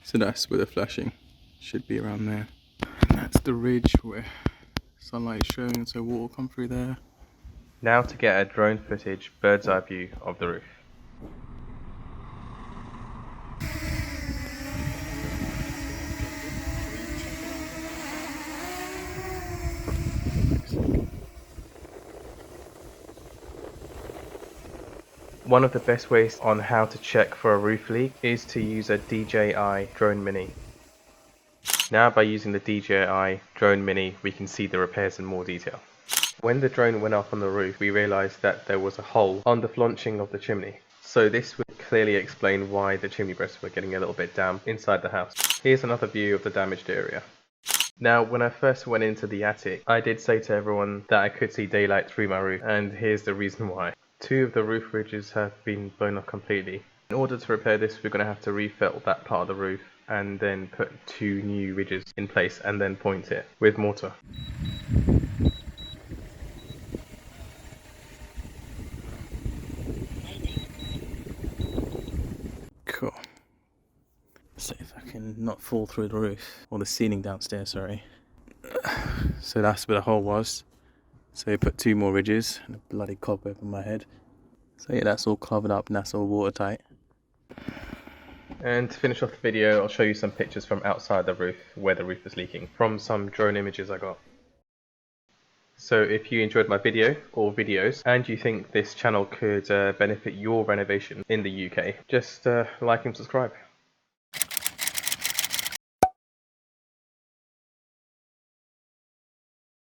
So that's where the flashing should be, around there. And that's the ridge where sunlight is showing, so water will come through there. Now to get a drone footage bird's eye view of the roof. One of the best ways on how to check for a roof leak is to use a DJI Drone Mini. Now by using the DJI Drone Mini we can see the repairs in more detail. When the drone went up on the roof we realised that there was a hole on the flaunching of the chimney. So this would clearly explain why the chimney breasts were getting a little bit damp inside the house. Here's another view of the damaged area. Now when I first went into the attic I did say to everyone that I could see daylight through my roof, and here's the reason why. Two of the roof ridges have been blown off completely. In order to repair this we're going to have to refelt that part of the roof and then put two new ridges in place and then point it with mortar. Cool. See if I can not fall through the roof, or the ceiling downstairs, sorry. So that's where the hole was. So we put two more ridges and a bloody cobweb on my head. So yeah, that's all covered up and that's all watertight. And to finish off the video I'll show you some pictures from outside the roof where the roof is leaking from some drone images I got. So if you enjoyed my video or videos and you think this channel could benefit your renovation in the UK, just like and subscribe.